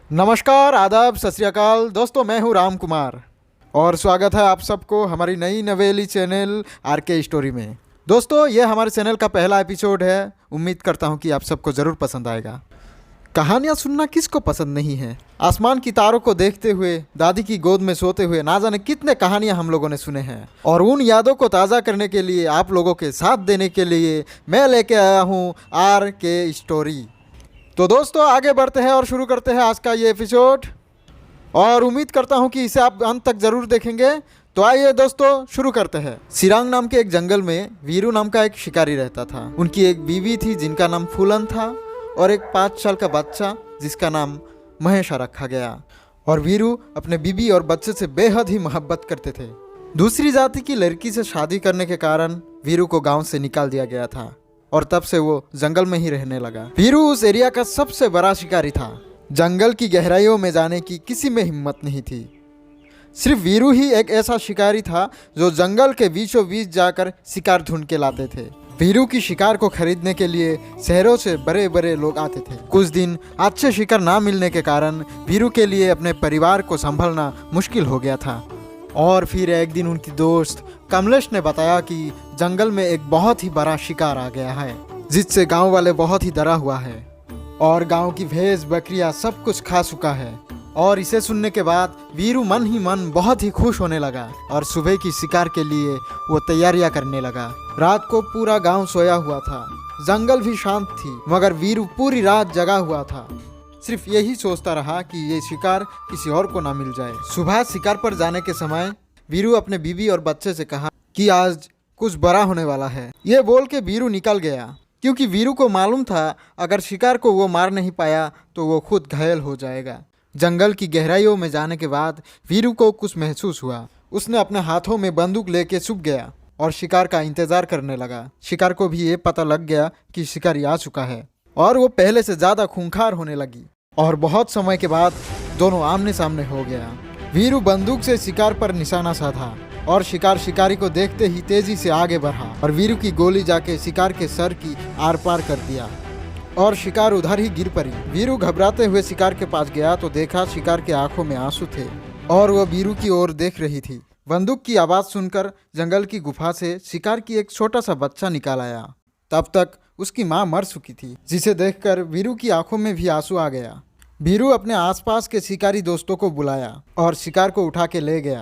नमस्कार, आदाब, सत श्री अकाल दोस्तों, मैं हूं राम कुमार और स्वागत है आप सबको हमारी नई नवेली चैनल आर.के. स्टोरी में। दोस्तों, ये हमारे चैनल का पहला एपिसोड है। उम्मीद करता हूं कि आप सबको ज़रूर पसंद आएगा। कहानियां सुनना किसको पसंद नहीं है। आसमान की तारों को देखते हुए, दादी की गोद में सोते हुए ना जाने कितने कहानियां हम लोगों ने सुने हैं। और उन यादों को ताज़ा करने के लिए, आप लोगों के साथ देने के लिए मैं लेके आया हूँ आर.के. स्टोरी। तो दोस्तों, आगे बढ़ते हैं और शुरू करते हैं आज का ये एपिसोड। और उम्मीद करता हूँ कि इसे आप अंत तक ज़रूर देखेंगे। तो आइए दोस्तों, शुरू करते हैं। सिरांग नाम के एक जंगल में वीरू नाम का एक शिकारी रहता था। उनकी एक बीवी थी जिनका नाम फूलन था और एक 5 साल का बच्चा जिसका नाम महेशा रखा गया। और वीरू अपने बीवी और बच्चे से बेहद ही मोहब्बत करते थे। दूसरी जाति की लड़की से शादी करने के कारण वीरू को गाँव से निकाल दिया गया था और तब से वो जंगल में ही रहने लगा। वीरू उस एरिया का सबसे बड़ा शिकारी था। जंगल की गहराइयों में जाने की किसी में हिम्मत नहीं थी। सिर्फ वीरू ही एक ऐसा शिकारी था जो जंगल के बीचों बीच जाकर शिकार ढूंढ के लाते थे। वीरू की शिकार को खरीदने के लिए शहरों से बड़े बड़े लोग आते थे। कुछ दिन अच्छे शिकार ना मिलने के कारण वीरू के लिए अपने परिवार को संभालना मुश्किल हो गया था। और फिर एक दिन उनकी दोस्त कमलेश ने बताया कि जंगल में एक बहुत ही बड़ा शिकार आ गया है जिससे गांव वाले बहुत ही डरा हुआ है और गांव की भैंस बकरियां सब कुछ खा चुका है। और इसे सुनने के बाद वीरू मन ही मन बहुत ही खुश होने लगा और सुबह की शिकार के लिए वो तैयारियां करने लगा। रात को पूरा गांव सोया हुआ था, जंगल भी शांत थी, मगर वीरू पूरी रात जगा हुआ था। सिर्फ यही सोचता रहा कि ये शिकार किसी और को ना मिल जाए। सुबह शिकार पर जाने के समय वीरू अपने बीवी और बच्चे से कहा कि आज कुछ बड़ा होने वाला है। ये बोल के वीरू निकल गया क्योंकि वीरू को मालूम था अगर शिकार को वो मार नहीं पाया तो वो खुद घायल हो जाएगा। जंगल की गहराइयों में जाने के बाद वीरू को कुछ महसूस हुआ। उसने अपने हाथों में बंदूक लेके छुप गया और शिकार का इंतजार करने लगा। शिकार को भी ये पता लग गया कि शिकारी आ चुका है और वो पहले से ज्यादा खूंखार होने लगी। और बहुत समय के बाद दोनों आमने सामने हो गया। वीरू बंदूक से शिकार पर निशाना साधा और शिकार शिकारी को देखते ही तेजी से आगे बढ़ा और वीरू की गोली जाके शिकार के सर की आर पार कर दिया और शिकार उधर ही गिर पड़ी। वीरू घबराते हुए शिकार के पास गया तो देखा शिकार के आंखों में आंसू थे और वह वीरू की ओर देख रही थी। बंदूक की आवाज सुनकर जंगल की गुफा से शिकार की एक छोटा सा बच्चा निकाल आया। तब तक उसकी माँ मर चुकी थी, जिसे देखकर वीरू की आंखों में भी आंसू आ गया। वीरू अपने आसपास के शिकारी दोस्तों को बुलाया और शिकार को उठा के ले गया।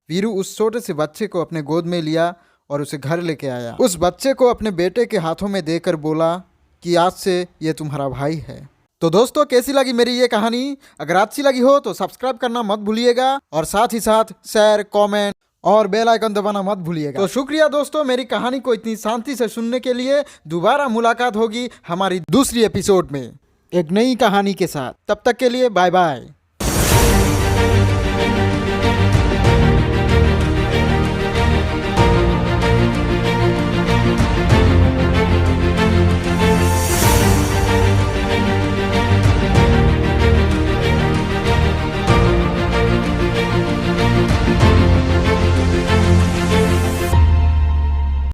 वीरू उस छोटे से बच्चे को अपने गोद में लिया और उसे घर लेके आया। उस बच्चे को अपने बेटे के हाथों में देकर बोला कि आज से ये तुम्हारा भाई है। तो दोस्तों, कैसी लगी मेरी ये कहानी? अगर अच्छी लगी हो तो सब्सक्राइब करना मत भूलिएगा और साथ ही साथ शेयर, कमेंट और बेल आइकन दबाना मत भूलिएगा। तो शुक्रिया दोस्तों, मेरी कहानी को इतनी शांति से सुनने के लिए। दोबारा मुलाकात होगी हमारी दूसरी एपिसोड में एक नई कहानी के साथ। तब तक के लिए बाय बाय।